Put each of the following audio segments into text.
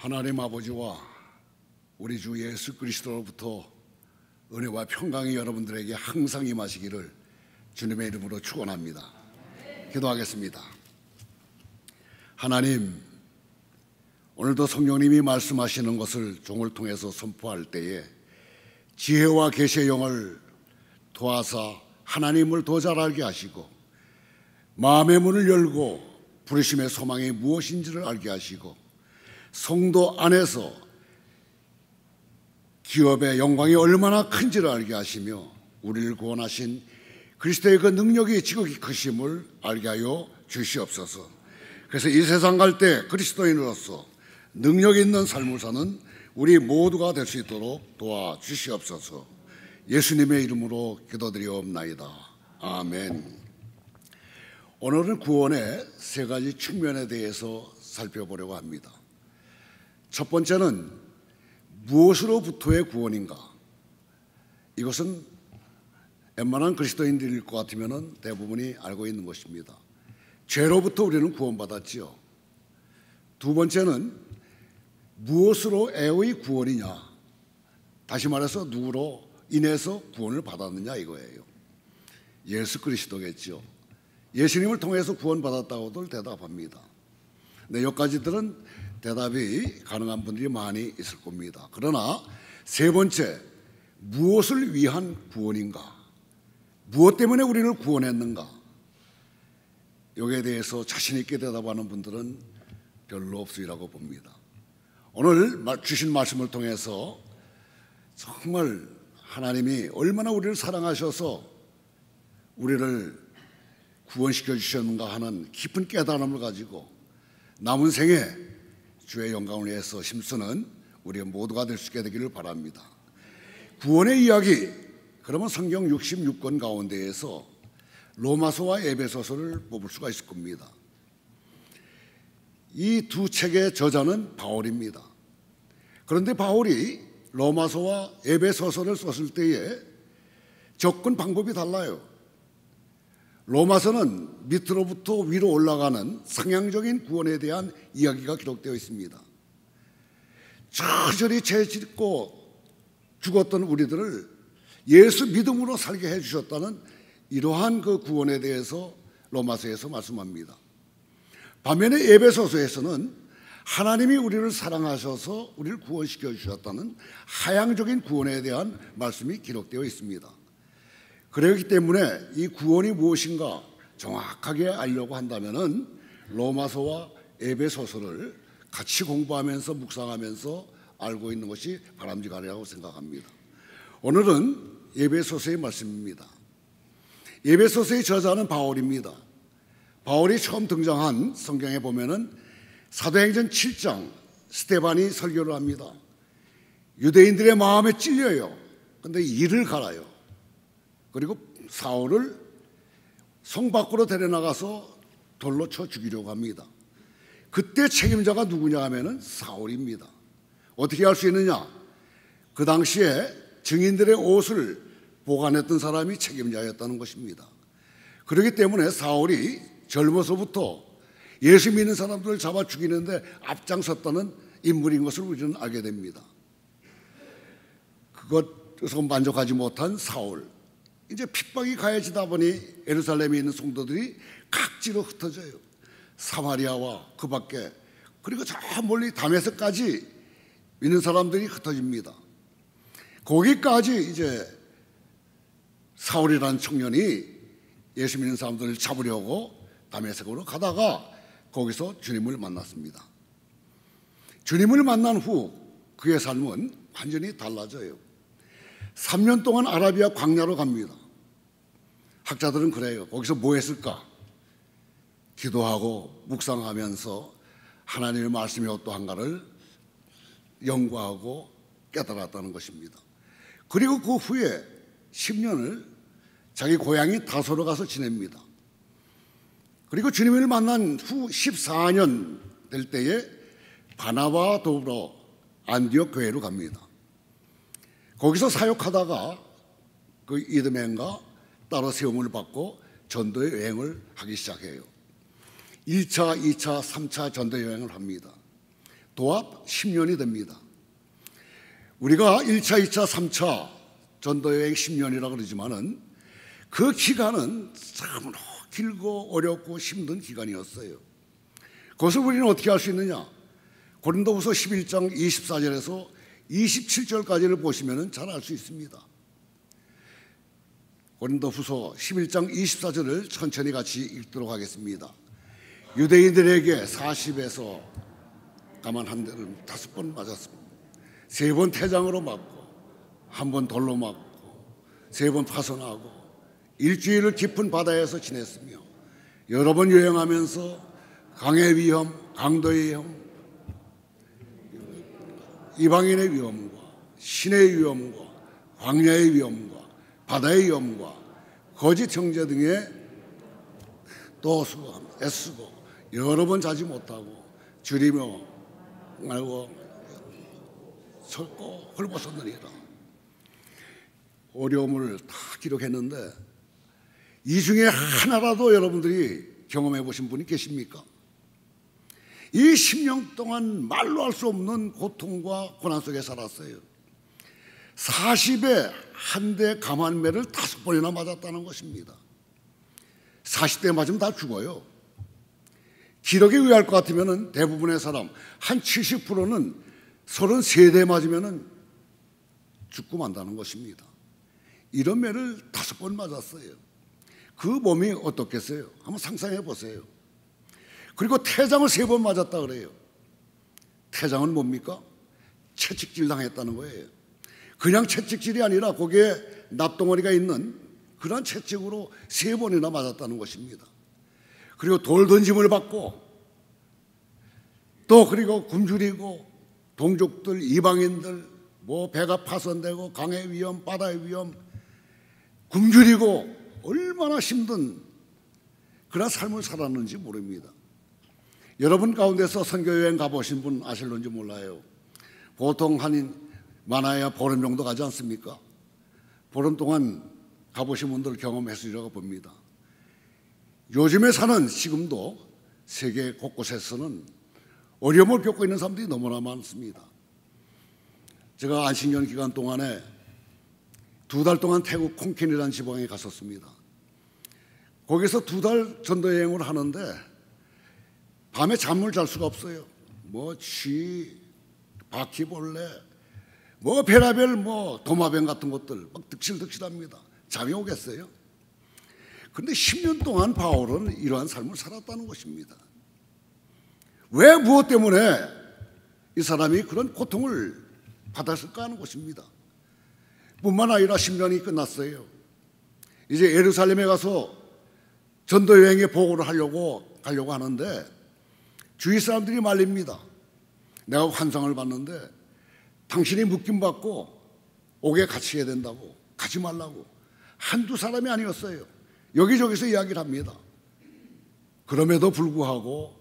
하나님 아버지와 우리 주 예수 그리스도로부터 은혜와 평강이 여러분들에게 항상 임하시기를 주님의 이름으로 축원합니다. 기도하겠습니다. 하나님, 오늘도 성령님이 말씀하시는 것을 종을 통해서 선포할 때에 지혜와 계시의 영을 도와서 하나님을 더 잘 알게 하시고 마음의 문을 열고 부르심의 소망이 무엇인지를 알게 하시고 성도 안에서 기업의 영광이 얼마나 큰지를 알게 하시며 우리를 구원하신 그리스도의 그 능력이 지극히 크심을 알게 하여 주시옵소서. 그래서 이 세상 갈 때 그리스도인으로서 능력 있는 삶을 사는 우리 모두가 될 수 있도록 도와주시옵소서. 예수님의 이름으로 기도드리옵나이다. 아멘. 오늘은 구원의 세 가지 측면에 대해서 살펴보려고 합니다. 첫 번째는 무엇으로부터의 구원인가? 이것은 웬만한 그리스도인들일 것 같으면 대부분이 알고 있는 것입니다. 죄로부터 우리는 구원받았지요. 두 번째는 무엇으로의 구원이냐? 다시 말해서 누구로 인해서 구원을 받았느냐 이거예요. 예수 그리스도겠죠. 예수님을 통해서 구원받았다고들 대답합니다. 네, 여기까지들은 대답이 가능한 분들이 많이 있을 겁니다. 그러나 세 번째, 무엇을 위한 구원인가? 무엇 때문에 우리를 구원했는가? 여기에 대해서 자신 있게 대답하는 분들은 별로 없으리라고 봅니다. 오늘 주신 말씀을 통해서 정말 하나님이 얼마나 우리를 사랑하셔서 우리를 구원시켜 주셨는가 하는 깊은 깨달음을 가지고 남은 생에 주의 영광을 위해서 힘쓰는 우리 모두가 될 수 있게 되기를 바랍니다. 구원의 이야기, 그러면 성경 66권 가운데에서 로마서와 에베소서를 뽑을 수가 있을 겁니다. 이 두 책의 저자는 바울입니다. 그런데 바울이 로마서와 에베소서를 썼을 때에 접근 방법이 달라요. 로마서는 밑으로부터 위로 올라가는 상향적인 구원에 대한 이야기가 기록되어 있습니다. 저절히 죄 짓고 죽었던 우리들을 예수 믿음으로 살게 해주셨다는 이러한 그 구원에 대해서 로마서에서 말씀합니다. 반면에 에베소서에서는 하나님이 우리를 사랑하셔서 우리를 구원시켜 주셨다는 하향적인 구원에 대한 말씀이 기록되어 있습니다. 그렇기 때문에 이 구원이 무엇인가 정확하게 알려고 한다면은 로마서와 에베소서를 같이 공부하면서 묵상하면서 알고 있는 것이 바람직하리라고 생각합니다. 오늘은 에베소서의 말씀입니다. 에베소서의 저자는 바울입니다. 바울이 처음 등장한 성경에 보면은 사도행전 7장 스데반이 설교를 합니다. 유대인들의 마음에 찔려요. 근데 이를 갈아요. 그리고 사울을 성 밖으로 데려나가서 돌로 쳐 죽이려고 합니다. 그때 책임자가 누구냐 하면은 사울입니다. 어떻게 할 수 있느냐? 그 당시에 증인들의 옷을 보관했던 사람이 책임자였다는 것입니다. 그렇기 때문에 사울이 젊어서부터 예수 믿는 사람들을 잡아 죽이는데 앞장섰다는 인물인 것을 우리는 알게 됩니다. 그것에서 만족하지 못한 사울, 이제 핍박이 가해지다 보니 예루살렘에 있는 성도들이 각지로 흩어져요. 사마리아와 그 밖에, 그리고 저 멀리 다메섹까지 있는 사람들이 흩어집니다. 거기까지 이제 사울이라는 청년이 예수 믿는 사람들을 잡으려고 다메섹으로 가다가 거기서 주님을 만났습니다. 주님을 만난 후 그의 삶은 완전히 달라져요. 3년 동안 아라비아 광야로 갑니다. 학자들은 그래요. 거기서 뭐 했을까? 기도하고 묵상하면서 하나님의 말씀이 어떠한가를 연구하고 깨달았다는 것입니다. 그리고 그 후에 10년을 자기 고향인 다소로 가서 지냅니다. 그리고 주님을 만난 후 14년 될 때에 바나바와 더불어 안디옥 교회로 갑니다. 거기서 사역하다가 그 이드맨과 따로 세움을 받고 전도의 여행을 하기 시작해요. 1차, 2차, 3차 전도 여행을 합니다. 도합 10년이 됩니다. 우리가 1차, 2차, 3차 전도여행 10년이라고 그러지만은 그 기간은 참으로 길고 어렵고 힘든 기간이었어요. 그것을 우리는 어떻게 할 수 있느냐? 고린도후서 11장 24절에서 27절까지를 보시면 잘 알 수 있습니다. 고린도후서 11장 24절을 천천히 같이 읽도록 하겠습니다. 유대인들에게 40에서 가만 한 대를 5번 맞았습니다. 3번 태장으로 맞고 1번 돌로 맞고 3번 파손하고 일주일을 깊은 바다에서 지냈으며 여러 번 여행하면서 강의 위험, 강도의 위험, 이방인의 위험과 신의 위험과 광야의 위험과 바다의 위험과 거짓 형제 등의 또 애쓰고 여러 번 자지 못하고 줄이며 말고 설고 헐벗었느니라. 어려움을 다 기록했는데 이 중에 하나라도 여러분들이 경험해 보신 분이 계십니까? 이 10년 동안 말로 할 수 없는 고통과 고난 속에 살았어요. 40에 한 대 감한매를 5번이나 맞았다는 것입니다. 40대 맞으면 다 죽어요. 기록에 의할 것 같으면 대부분의 사람 한 70%는 33대 맞으면 죽고 만다는 것입니다. 이런 매를 5번 맞았어요. 그 몸이 어떻겠어요? 한번 상상해 보세요. 그리고 태장을 3번 맞았다 그래요. 태장은 뭡니까? 채찍질 당했다는 거예요. 그냥 채찍질이 아니라 거기에 납덩어리가 있는 그런 채찍으로 3번이나 맞았다는 것입니다. 그리고 돌 던짐을 받고 또 그리고 굶주리고 동족들, 이방인들 뭐 배가 파손되고 강의 위험, 바다의 위험 굶주리고 얼마나 힘든 그런 삶을 살았는지 모릅니다. 여러분 가운데서 선교여행 가보신 분 아실런지 몰라요. 보통 한 많아야 보름 정도 가지 않습니까? 보름 동안 가보신 분들 경험했으리라고 봅니다. 요즘에 사는 지금도 세계 곳곳에서는 어려움을 겪고 있는 사람들이 너무나 많습니다. 제가 안식년 기간 동안에 2달 동안 태국 콩켄이라는 지방에 갔었습니다. 거기서 2달 전도여행을 하는데 밤에 잠을 잘 수가 없어요. 뭐 쥐, 바퀴벌레, 뭐 별의별 뭐 도마뱀 같은 것들 막 득실득실합니다. 잠이 오겠어요? 그런데 10년 동안 바울은 이러한 삶을 살았다는 것입니다. 왜 무엇 때문에 이 사람이 그런 고통을 받았을까 하는 것입니다. 뿐만 아니라 10년이 끝났어요. 이제 예루살렘에 가서 전도여행의 보고를 가려고 하는데 주위 사람들이 말립니다. 내가 환상을 봤는데 당신이 묶임받고 옥에 갇히게 된다고, 가지 말라고. 한두 사람이 아니었어요. 여기저기서 이야기를 합니다. 그럼에도 불구하고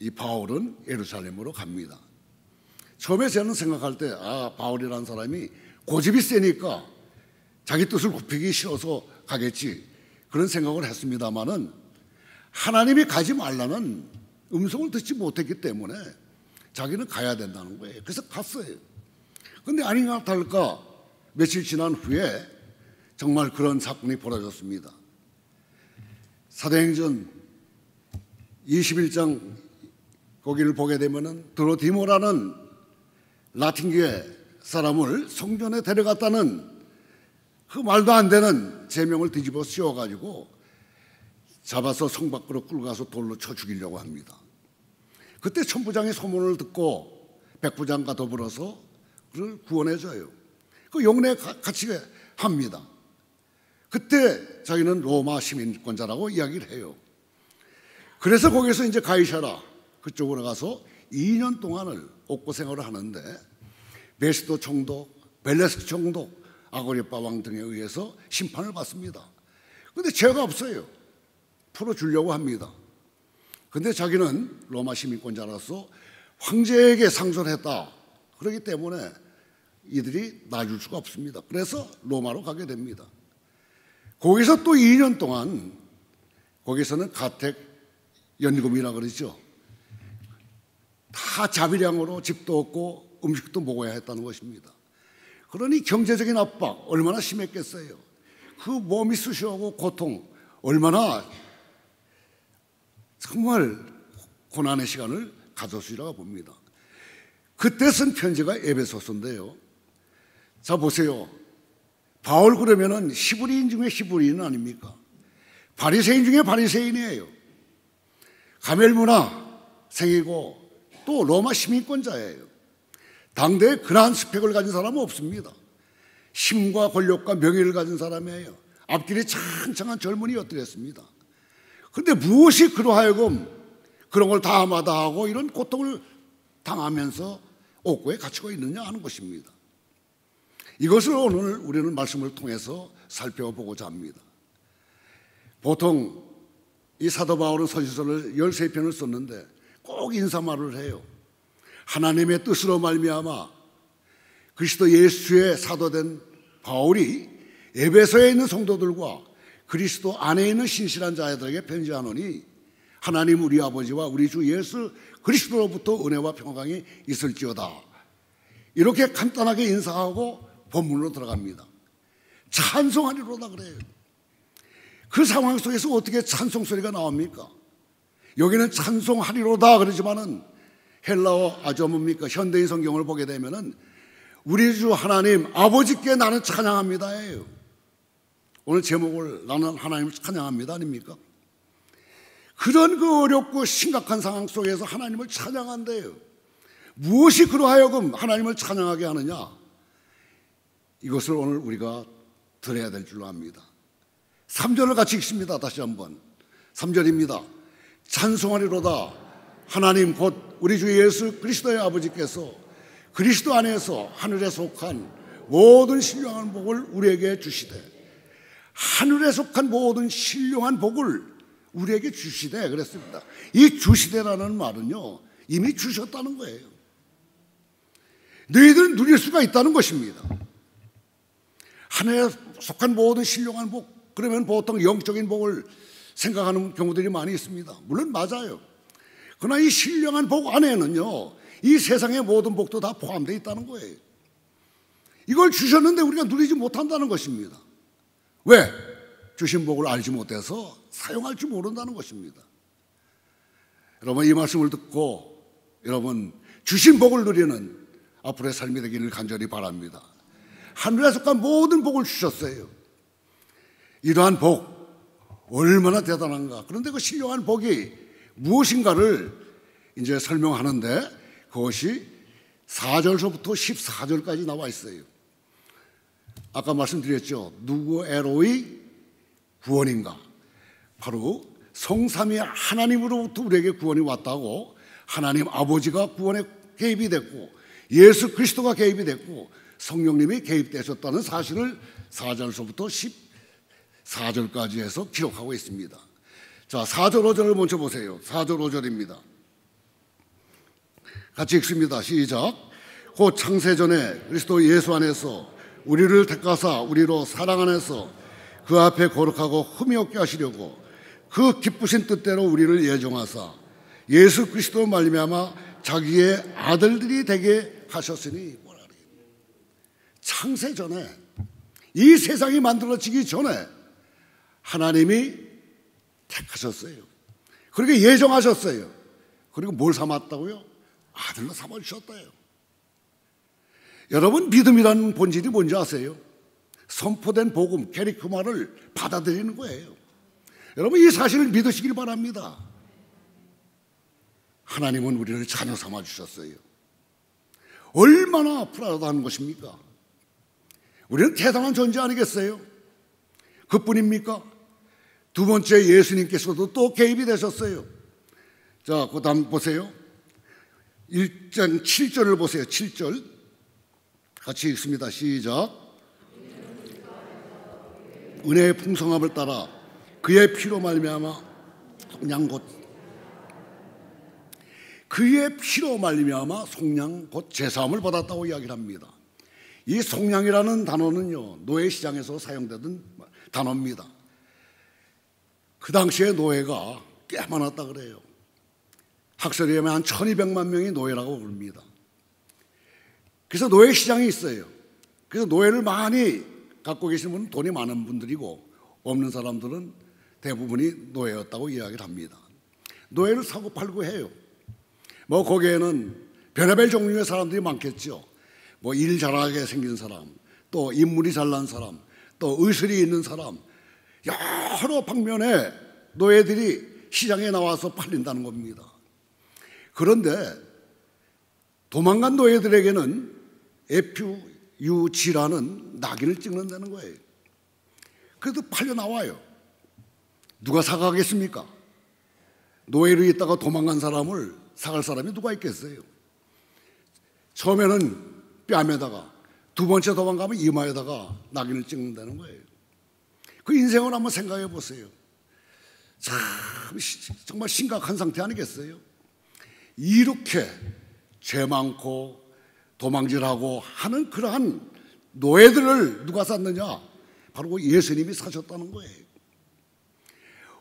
이 바울은 예루살렘으로 갑니다. 처음에 저는 생각할 때 바울이라는 사람이 고집이 세니까 자기 뜻을 굽히기 싫어서 가겠지 그런 생각을 했습니다마는 하나님이 가지 말라는 음성을 듣지 못했기 때문에 자기는 가야 된다는 거예요. 그래서 갔어요. 그런데 아닌가 다를까 며칠 지난 후에 정말 그런 사건이 벌어졌습니다. 사도행전 21장 거기를 보게 되면은 드로디모라는 라틴계 사람을 성전에 데려갔다는 그 말도 안 되는 제명을 뒤집어 씌워가지고 잡아서 성 밖으로 끌고 가서 돌로 쳐 죽이려고 합니다. 그때 천부장의 소문을 듣고 백부장과 더불어서 그를 구원해줘요. 그 용례에 같이 합니다. 그때 자기는 로마 시민권자라고 이야기를 해요. 그래서 거기서 이제 가이사라 그쪽으로 가서 2년 동안을 옥고생활을 하는데 베스도 총독, 벨레스 총독, 아그리빠 왕 등에 의해서 심판을 받습니다. 그런데 죄가 없어요. 풀어주려고 합니다. 그런데 자기는 로마 시민권자로서 황제에게 상소를 했다. 그렇기 때문에 이들이 놔줄 수가 없습니다. 그래서 로마로 가게 됩니다. 거기서 또 2년 동안 거기서는 가택 연금이라 그러죠. 다 자비량으로 집도 없고 음식도 먹어야 했다는 것입니다. 그러니 경제적인 압박 얼마나 심했겠어요. 그 몸이 쑤시고 고통 얼마나 정말 고난의 시간을 가졌으리라 봅니다. 그때 쓴 편지가 에베소서인데요. 자 보세요. 바울 그러면은 히브리인 중에 히브리인 아닙니까? 바리새인 중에 바리새인이에요. 가멜 문화 생이고 또 로마 시민권자예요. 당대에 그러한 스펙을 가진 사람은 없습니다. 힘과 권력과 명예를 가진 사람이에요. 앞길이 창창한 젊은이였더랬습니다. 그런데 무엇이 그러하여금 그런 걸 다 마다하고 이런 고통을 당하면서 옥고에 갇히고 있느냐 하는 것입니다. 이것을 오늘 우리는 말씀을 통해서 살펴보고자 합니다. 보통 이 사도 바울은 서신서를 13편을 썼는데 꼭 인사말을 해요. 하나님의 뜻으로 말미암아 그리스도 예수의 사도된 바울이 에베소에 있는 성도들과 그리스도 안에 있는 신실한 자들에게 편지하노니 하나님 우리 아버지와 우리 주 예수 그리스도로부터 은혜와 평강이 있을지어다. 이렇게 간단하게 인사하고 본문으로 들어갑니다. 찬송하리로다 그래요. 그 상황 속에서 어떻게 찬송 소리가 나옵니까? 여기는 찬송하리로다 그러지만은 헬라어 뭡니까? 현대인 성경을 보게 되면은 우리 주 하나님 아버지께 나는 찬양합니다예요. 오늘 제목을 나는 하나님을 찬양합니다 아닙니까? 그런 그 어렵고 심각한 상황 속에서 하나님을 찬양한대요. 무엇이 그러하여금 하나님을 찬양하게 하느냐? 이것을 오늘 우리가 들어야 될 줄로 압니다. 3절을 같이 읽습니다. 다시 한번 3절입니다. 찬송하리로다 하나님 곧 우리 주 예수 그리스도의 아버지께서 그리스도 안에서 하늘에 속한 모든 신령한 복을 우리에게 주시되 하늘에 속한 모든 신령한 복을 우리에게 주시되 그랬습니다. 이 주시되라는 말은요 이미 주셨다는 거예요. 너희들은 누릴 수가 있다는 것입니다. 하늘에 속한 모든 신령한 복 그러면 보통 영적인 복을 생각하는 경우들이 많이 있습니다. 물론 맞아요. 그러나 이 신령한 복 안에는요 이 세상의 모든 복도 다 포함되어 있다는 거예요. 이걸 주셨는데 우리가 누리지 못한다는 것입니다. 왜? 주신 복을 알지 못해서 사용할 줄 모른다는 것입니다. 여러분 이 말씀을 듣고 여러분 주신 복을 누리는 앞으로의 삶이 되기를 간절히 바랍니다. 하늘에 속한 모든 복을 주셨어요. 이러한 복 얼마나 대단한가. 그런데 그 신령한 복이 무엇인가를 이제 설명하는데 그것이 4절서부터 14절까지 나와 있어요. 아까 말씀드렸죠. 누구에로의 구원인가? 바로 성삼위 하나님으로부터 우리에게 구원이 왔다고 하나님 아버지가 구원에 개입이 됐고 예수 그리스도가 개입이 됐고 성령님이 개입되셨다는 사실을 4절서부터 14절까지 해서 기록하고 있습니다. 자, 4절 5절을 먼저 보세요. 4절 5절입니다. 같이 읽습니다. 시작. 곧 창세전에 그리스도 예수 안에서 우리를 택하사 우리로 사랑 안에서 그 앞에 거룩하고 흠이 없게 하시려고 그 기쁘신 뜻대로 우리를 예정하사 예수 그리스도 말미암아 자기의 아들들이 되게 하셨으니 뭐라리. 창세전에 이 세상이 만들어지기 전에 하나님이 택하셨어요. 그리고 예정하셨어요. 그리고 뭘 삼았다고요? 아들로 삼아주셨다요. 여러분 믿음이라는 본질이 뭔지 아세요? 선포된 복음 게리크마를 받아들이는 거예요. 여러분 이 사실을 믿으시길 바랍니다. 하나님은 우리를 자녀 삼아주셨어요. 얼마나 프라우드한 것입니까? 우리는 대단한 존재 아니겠어요? 그뿐입니까? 두 번째 예수님께서도 또 개입이 되셨어요. 자, 그 다음 보세요. 1장 7절을 보세요. 7절 같이 읽습니다. 시작. 은혜의 풍성함을 따라 그의 피로 말미암아 속량 곧 그의 피로 말미암아 속량 곧 제사함을 받았다고 이야기를 합니다. 이 속량이라는 단어는요 노예 시장에서 사용되던 단어입니다. 그 당시에 노예가 꽤 많았다 그래요. 학설에 의하면 한 1200만 명이 노예라고 부릅니다. 그래서 노예 시장이 있어요. 그래서 노예를 많이 갖고 계신 분은 돈이 많은 분들이고 없는 사람들은 대부분이 노예였다고 이야기를 합니다. 노예를 사고 팔고 해요. 뭐 거기에는 별의별 종류의 사람들이 많겠죠. 뭐 일 잘하게 생긴 사람, 또 인물이 잘난 사람, 또 의술이 있는 사람, 여러 방면의 노예들이 시장에 나와서 팔린다는 겁니다. 그런데 도망간 노예들에게는 FUG라는 낙인을 찍는다는 거예요. 그래도 팔려 나와요. 누가 사가겠습니까? 노예로 있다가 도망간 사람을 사갈 사람이 누가 있겠어요? 처음에는 뺨에다가, 두 번째 도망가면 이마에다가 낙인을 찍는다는 거예요. 그 인생을 한번 생각해 보세요. 참 정말 심각한 상태 아니겠어요? 이렇게 죄 많고 도망질하고 하는 그러한 노예들을 누가 샀느냐? 바로 예수님이 사셨다는 거예요.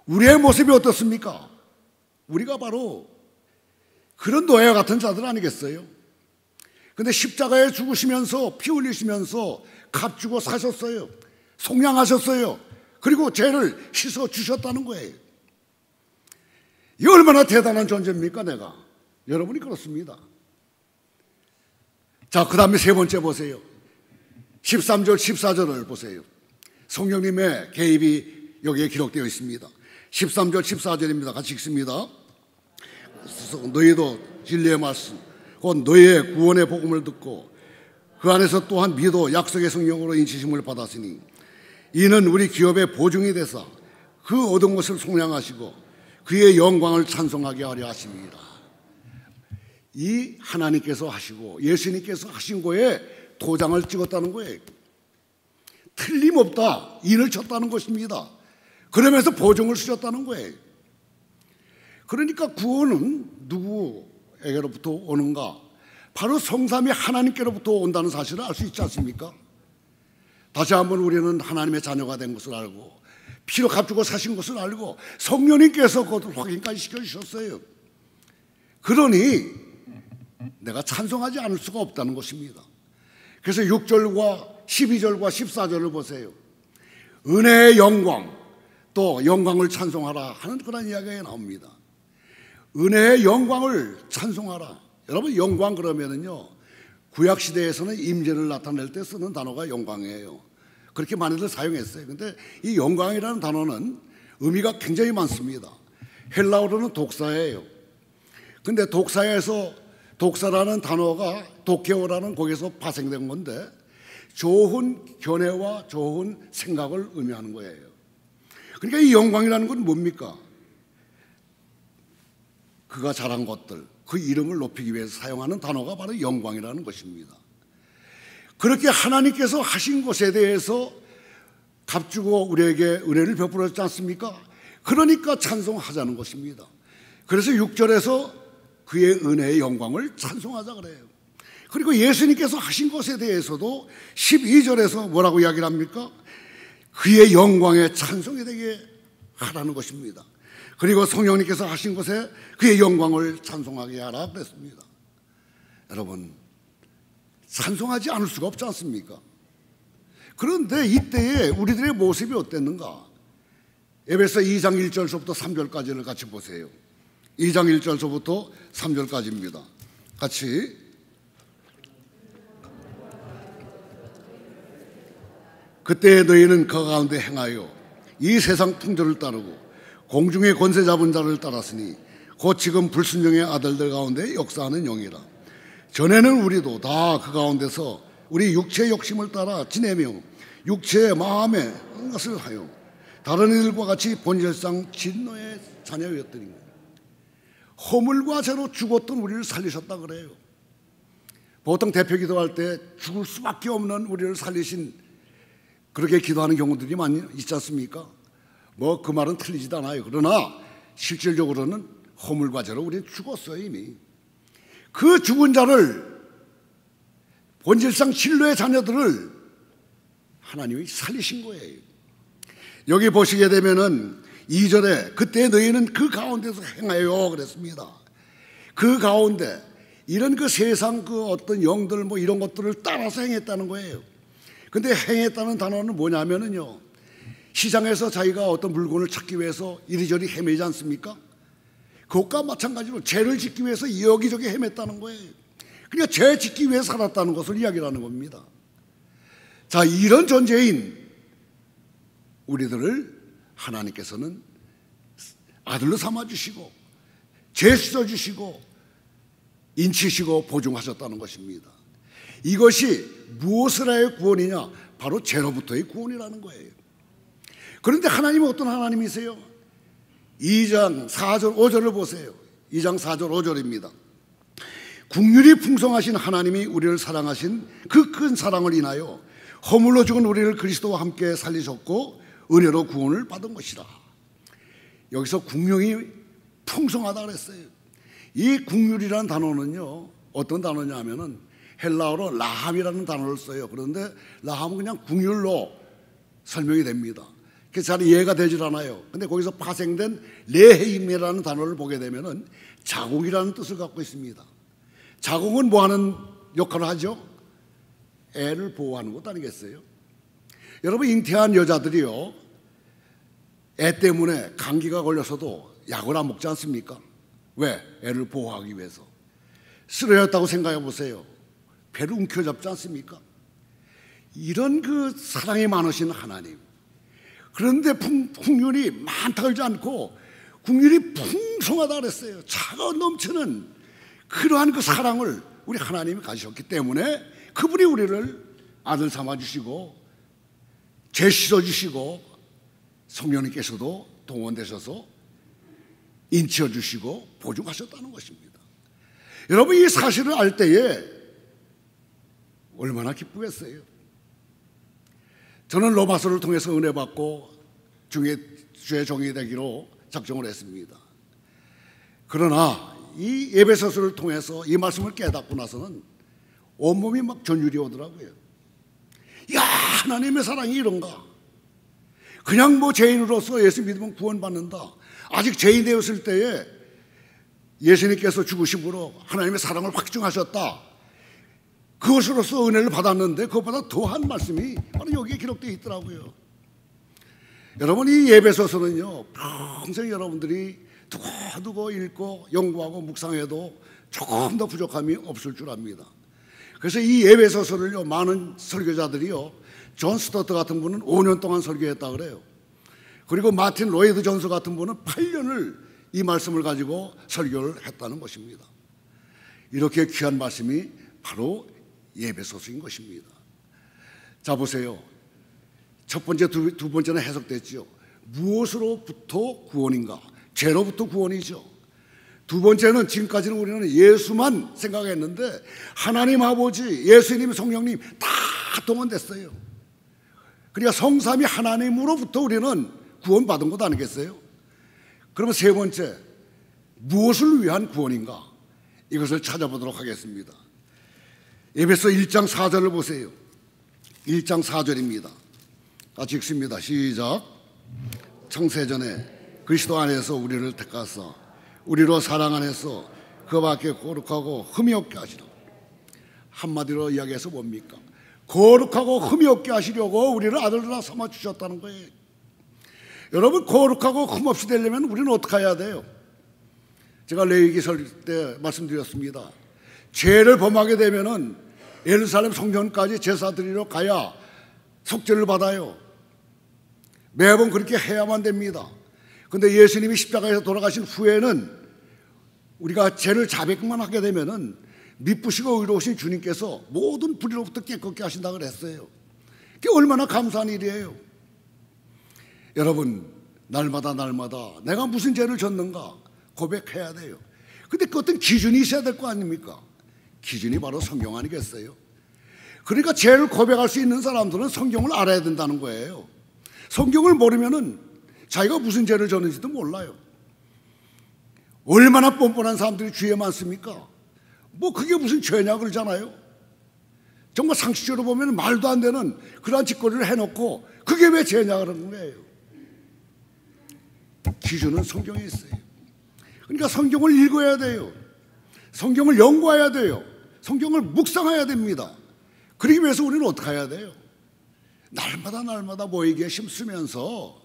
우리의 모습이 어떻습니까? 우리가 바로 그런 노예 같은 자들 아니겠어요? 근데 십자가에 죽으시면서 피 흘리시면서 값주고 사셨어요. 속량하셨어요. 그리고 죄를 씻어 주셨다는 거예요. 이 얼마나 대단한 존재입니까, 내가? 여러분이 그렇습니다. 자, 그 다음에 세 번째 보세요. 13절, 14절을 보세요. 성령님의 개입이 여기에 기록되어 있습니다. 13절, 14절입니다. 같이 읽습니다. 너희도 진리의 말씀, 곧 너희의 구원의 복음을 듣고 그 안에서 또한 믿어 약속의 성령으로 인치심을 받았으니 이는 우리 기업의 보증이 되사 그 얻은 것을 속량하시고 그의 영광을 찬송하게 하려 하십니다. 이 하나님께서 하시고 예수님께서 하신 거에 도장을 찍었다는 거예요. 틀림없다, 인을 쳤다는 것입니다. 그러면서 보증을 쓰셨다는 거예요. 그러니까 구원은 누구에게로부터 오는가? 바로 성삼위 하나님께로부터 온다는 사실을 알 수 있지 않습니까? 다시 한번 우리는 하나님의 자녀가 된 것을 알고 피로 값주고 사신 것을 알고 성령님께서 그것을 확인까지 시켜주셨어요. 그러니 내가 찬송하지 않을 수가 없다는 것입니다. 그래서 6절과 12절과 14절을 보세요. 은혜의 영광, 또 영광을 찬송하라 하는 그런 이야기가 나옵니다. 은혜의 영광을 찬송하라. 여러분, 영광 그러면은요, 구약시대에서는 임재를 나타낼 때 쓰는 단어가 영광이에요. 그렇게 많이들 사용했어요. 근데 이 영광이라는 단어는 의미가 굉장히 많습니다. 헬라어로는 독사예요. 근데 독사라는 단어가 도케오라는 거기서 파생된 건데 좋은 견해와 좋은 생각을 의미하는 거예요. 그러니까 이 영광이라는 건 뭡니까? 그가 잘한 것들, 그 이름을 높이기 위해서 사용하는 단어가 바로 영광이라는 것입니다. 그렇게 하나님께서 하신 것에 대해서 값주고 우리에게 은혜를 베풀었지 않습니까? 그러니까 찬송하자는 것입니다. 그래서 6절에서 그의 은혜의 영광을 찬송하자 그래요. 그리고 예수님께서 하신 것에 대해서도 12절에서 뭐라고 이야기를 합니까? 그의 영광에 찬송이 되게 하라는 것입니다. 그리고 성령님께서 하신 것에 그의 영광을 찬송하게 하라 그랬습니다. 여러분, 찬송하지 않을 수가 없지 않습니까? 그런데 이때에 우리들의 모습이 어땠는가? 에베소 2장 1절서부터 3절까지를 같이 보세요. 2장 1절서부터 3절까지입니다. 같이. 그때 너희는 그 가운데 행하여 이 세상 풍조를 따르고 공중의 권세 잡은 자를 따랐으니 곧 지금 불순종의 아들들 가운데 역사하는 영이라. 전에는 우리도 다 그 가운데서 우리 육체의 욕심을 따라 지내며 육체의 마음에 것을 하여 다른 이들과 같이 본질상 진노의 자녀였더니 허물과 죄로 죽었던 우리를 살리셨다 그래요. 보통 대표 기도할 때 죽을 수밖에 없는 우리를 살리신, 그렇게 기도하는 경우들이 많이 있지 않습니까? 뭐 그 말은 틀리지도 않아요. 그러나 실질적으로는 허물과 죄로 우리는 죽었어요. 이미 그 죽은 자를, 본질상 진노의 자녀들을 하나님이 살리신 거예요. 여기 보시게 되면은 2절에 그때 너희는 그 가운데서 행하여 그랬습니다. 그 가운데 이런 그 세상 그 어떤 영들 뭐 이런 것들을 따라서 행했다는 거예요. 근데 행했다는 단어는 뭐냐면은요, 시장에서 자기가 어떤 물건을 찾기 위해서 이리저리 헤매지 않습니까? 그것과 마찬가지로 죄를 짓기 위해서 여기저기 헤맸다는 거예요. 그러니까 죄 짓기 위해 살았다는 것을 이야기하는 겁니다. 자, 이런 존재인 우리들을 하나님께서는 아들로 삼아주시고 죄 씻어주시고 인치시고 보증하셨다는 것입니다. 이것이 무엇을 구원이냐? 바로 죄로부터의 구원이라는 거예요. 그런데 하나님은 어떤 하나님이세요? 2장 4절 5절을 보세요. 2장 4절 5절입니다. 긍휼이 풍성하신 하나님이 우리를 사랑하신 그 큰 사랑을 인하여 허물로 죽은 우리를 그리스도와 함께 살리셨고 은혜로 구원을 받은 것이라. 여기서 긍휼이 풍성하다 그랬어요. 이 긍휼이라는 단어는요, 어떤 단어냐 하면은 헬라어로 라함이라는 단어를 써요. 그런데 라함은 그냥 긍휼로 설명이 됩니다. 그래서 잘 이해가 되질 않아요. 근데 거기서 파생된 레헤임이라는 단어를 보게 되면은 자궁이라는 뜻을 갖고 있습니다. 자궁은 뭐 하는 역할을 하죠? 애를 보호하는 것 아니겠어요? 여러분, 잉태한 여자들이요, 애 때문에 감기가 걸려서도 약을 안 먹지 않습니까? 왜? 애를 보호하기 위해서. 쓰러졌다고 생각해 보세요. 배를 움켜잡지 않습니까? 이런 그 사랑이 많으신 하나님. 그런데 긍휼이 많다 그러지 않고 긍휼이 풍성하다 그랬어요. 차가 넘치는 그러한 그 사랑을 우리 하나님이 가지셨기 때문에 그분이 우리를 아들 삼아주시고 죄 씻어주시고 성령님께서도 동원되셔서 인치어주시고 보증하셨다는 것입니다. 여러분, 이 사실을 알 때에 얼마나 기쁘겠어요. 저는 로마서를 통해서 은혜 받고 주의 종이 되기로 작정을 했습니다. 그러나 이 에베소서를 통해서 이 말씀을 깨닫고 나서는 온몸이 막 전율이 오더라고요. 야, 하나님의 사랑이 이런가? 그냥 뭐 죄인으로서 예수 믿으면 구원받는다. 아직 죄인 되었을 때에 예수님께서 죽으심으로 하나님의 사랑을 확증하셨다. 그것으로서 은혜를 받았는데 그것보다 더한 말씀이 바로 여기에 기록되어 있더라고요. 여러분, 이 에베소서는요, 평생 여러분들이 두고두고 읽고 연구하고 묵상해도 조금 더 부족함이 없을 줄 압니다. 그래서 이 에베소서를요, 많은 설교자들이요, 존 스토트 같은 분은 5년 동안 설교했다 그래요. 그리고 마틴 로이드 존스 같은 분은 8년을 이 말씀을 가지고 설교를 했다는 것입니다. 이렇게 귀한 말씀이 바로 에베소서인 것입니다. 자, 보세요. 첫 번째, 두 번째는 해석됐죠. 무엇으로부터 구원인가? 죄로부터 구원이죠. 두 번째는 지금까지는 우리는 예수만 생각했는데 하나님 아버지, 예수님, 성령님 다 동원됐어요. 그러니까 성삼위 하나님으로부터 우리는 구원받은 것 아니겠어요? 그러면 세 번째, 무엇을 위한 구원인가? 이것을 찾아보도록 하겠습니다. 에베소 1장 4절을 보세요. 1장 4절입니다. 같이 읽습니다. 시작. 창세전에 그리스도 안에서 우리를 택하사 우리로 사랑 안에서 그 밖에 거룩하고 흠이 없게 하시라. 한마디로 이야기해서 뭡니까? 거룩하고 흠이 없게 하시려고 우리를 아들로 삼아 주셨다는 거예요. 여러분, 거룩하고 흠 없이 되려면 우리는 어떻게 해야 돼요? 제가 레위기설 때 말씀드렸습니다. 죄를 범하게 되면은 예루살렘 성전까지 제사 드리러 가야 속죄를 받아요. 매번 그렇게 해야만 됩니다. 그런데 예수님이 십자가에서 돌아가신 후에는 우리가 죄를 자백만 하게 되면은 미쁘시고 의로우신 주님께서 모든 불의로부터 깨끗게 하신다고 그랬어요. 그게 얼마나 감사한 일이에요. 여러분, 날마다 내가 무슨 죄를 졌는가 고백해야 돼요. 근데 그 어떤 기준이 있어야 될 거 아닙니까? 기준이 바로 성경 아니겠어요? 그러니까 죄를 고백할 수 있는 사람들은 성경을 알아야 된다는 거예요. 성경을 모르면은 자기가 무슨 죄를 졌는지도 몰라요. 얼마나 뻔뻔한 사람들이 주위에 많습니까? 뭐 그게 무슨 죄냐 그러잖아요. 정말 상식적으로 보면 말도 안 되는 그러한 짓거리를 해놓고 그게 왜 죄냐 그러는 거예요. 기준은 성경에 있어요. 그러니까 성경을 읽어야 돼요. 성경을 연구해야 돼요. 성경을 묵상해야 됩니다. 그러기 위해서 우리는 어떻게 해야 돼요? 날마다 모이게 힘쓰면서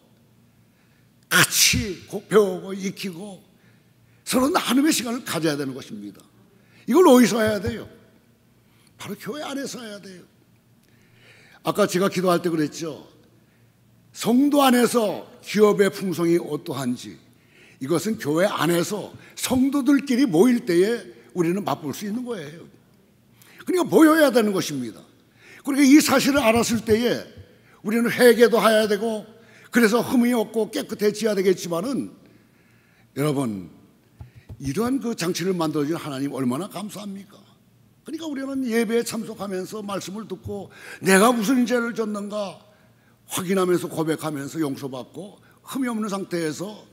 같이 배우고 익히고 서로 나눔의 시간을 가져야 되는 것입니다. 이걸 어디서 해야 돼요? 바로 교회 안에서 해야 돼요. 아까 제가 기도할 때 그랬죠. 성도 안에서 기업의 풍성이 어떠한지 이것은 교회 안에서 성도들끼리 모일 때에 우리는 맛볼 수 있는 거예요. 그러니까 보여야 되는 것입니다. 그러니까 이 사실을 알았을 때에 우리는 회개도 해야 되고 그래서 흠이 없고 깨끗해져야 되겠지만은 여러분 이러한 그 장치를 만들어준 하나님 얼마나 감사합니까? 그러니까 우리는 예배에 참석하면서 말씀을 듣고 내가 무슨 죄를 졌는가 확인하면서 고백하면서 용서받고 흠이 없는 상태에서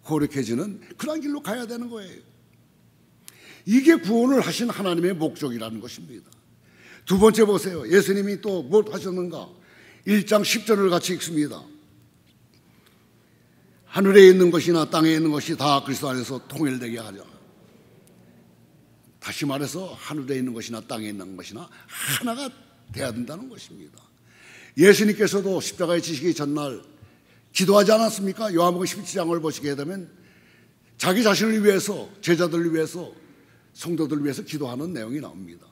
거룩해지는 그런 길로 가야 되는 거예요. 이게 구원을 하신 하나님의 목적이라는 것입니다. 두 번째 보세요. 예수님이 또 뭘 하셨는가? 1장 10절을 같이 읽습니다. 하늘에 있는 것이나 땅에 있는 것이 다 그리스도 안에서 통일되게 하자. 다시 말해서 하늘에 있는 것이나 땅에 있는 것이나 하나가 돼야 된다는 것입니다. 예수님께서도 십자가에 지시기 전날 기도하지 않았습니까? 요한복음 17장을 보시게 되면 자기 자신을 위해서 제자들을 위해서 성도들을 위해서 기도하는 내용이 나옵니다.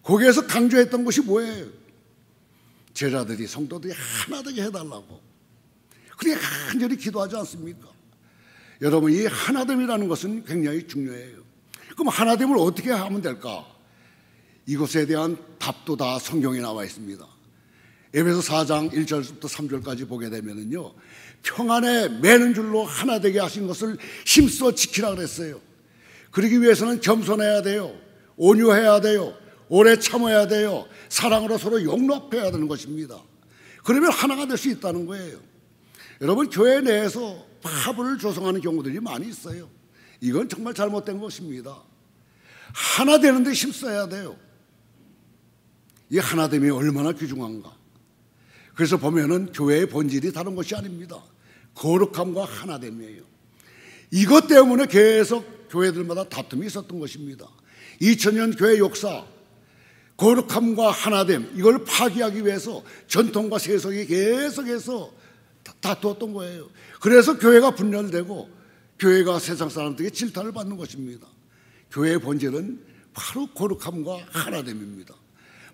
거기에서 강조했던 것이 뭐예요? 제자들이 성도들이 하나 되게 해달라고 그렇게 간절히 기도하지 않습니까? 여러분 이 하나됨이라는 것은 굉장히 중요해요. 그럼 하나됨을 어떻게 하면 될까? 이것에 대한 답도 다 성경에 나와 있습니다. 에베소 4장 1절부터 3절까지 보게 되면은요 평안에 매는 줄로 하나 되게 하신 것을 힘써 지키라 그랬어요. 그러기 위해서는 겸손해야 돼요. 온유해야 돼요. 오래 참아야 돼요. 사랑으로 서로 용납해야 되는 것입니다. 그러면 하나가 될 수 있다는 거예요. 여러분 교회 내에서 파벌을 조성하는 경우들이 많이 있어요. 이건 정말 잘못된 것입니다. 하나 되는데 힘써야 돼요. 이 하나됨이 얼마나 귀중한가. 그래서 보면은 교회의 본질이 다른 것이 아닙니다. 거룩함과 하나됨이에요. 이것 때문에 계속 교회들마다 다툼이 있었던 것입니다. 2000년 교회 역사 거룩함과 하나됨 이걸 파기하기 위해서 전통과 세속이 계속해서 다투었던 거예요. 그래서 교회가 분열되고 교회가 세상 사람들에게 질타를 받는 것입니다. 교회의 본질은 바로 거룩함과 하나됨입니다.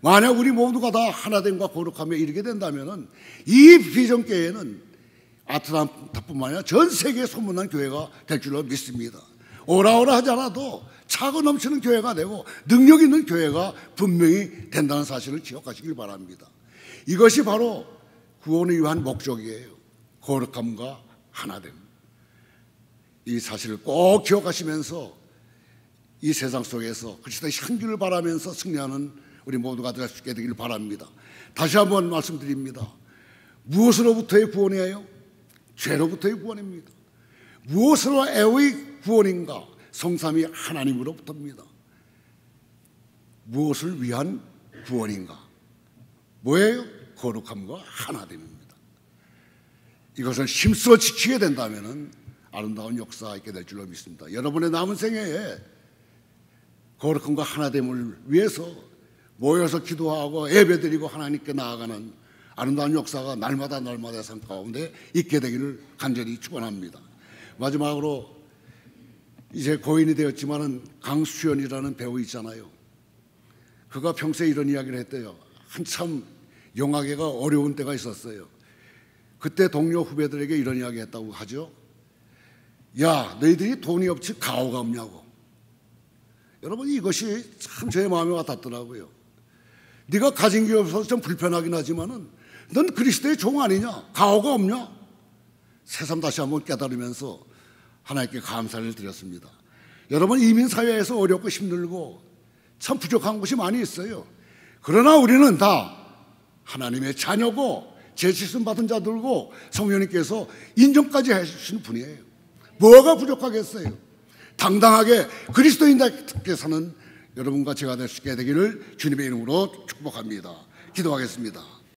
만약 우리 모두가 다 하나됨과 거룩함에 이르게 된다면 이 비전교회는 아틀란타뿐만 아니라 전 세계에 소문난 교회가 될 줄로 믿습니다. 오라오라 하지 않아도 차고 넘치는 교회가 되고 능력 있는 교회가 분명히 된다는 사실을 기억하시길 바랍니다. 이것이 바로 구원을 위한 목적이에요. 거룩함과 하나됨. 이 사실을 꼭 기억하시면서 이 세상 속에서 그리스도의 향기를 바라면서 승리하는 우리 모두가 될 수 있게 되기를 바랍니다. 다시 한번 말씀드립니다. 무엇으로부터의 구원이에요? 죄로부터의 구원입니다. 무엇으로의 구원인가? 성삼위 하나님으로부터입니다. 무엇을 위한 구원인가? 뭐예요? 거룩함과 하나됨입니다. 이것을 힘써 지키게 된다면 아름다운 역사가 있게 될 줄로 믿습니다. 여러분의 남은 생애에 거룩함과 하나됨을 위해서 모여서 기도하고 예배드리고 하나님께 나아가는 아름다운 역사가 날마다 삶 가운데 있게 되기를 간절히 축원합니다. 마지막으로 이제 고인이 되었지만은 강수연이라는 배우 있잖아요. 그가 평소에 이런 이야기를 했대요. 한참 영화계가 어려운 때가 있었어요. 그때 동료 후배들에게 이런 이야기 했다고 하죠. 야, 너희들이 돈이 없지 가오가 없냐고. 여러분 이것이 참 제 마음에 와닿더라고요. 네가 가진 게 없어서 좀 불편하긴 하지만은 넌 그리스도의 종 아니냐? 가오가 없냐? 새삼 다시 한번 깨달으면서 하나님께 감사를 드렸습니다. 여러분 이민사회에서 어렵고 힘들고 참 부족한 것이 많이 있어요. 그러나 우리는 다 하나님의 자녀고 죄짓음 받은 자들고 성령님께서 인정까지 해주시는 분이에요. 뭐가 부족하겠어요? 당당하게 그리스도인답게 사는 여러분과 제가 될 수 있게 되기를 주님의 이름으로 축복합니다. 기도하겠습니다.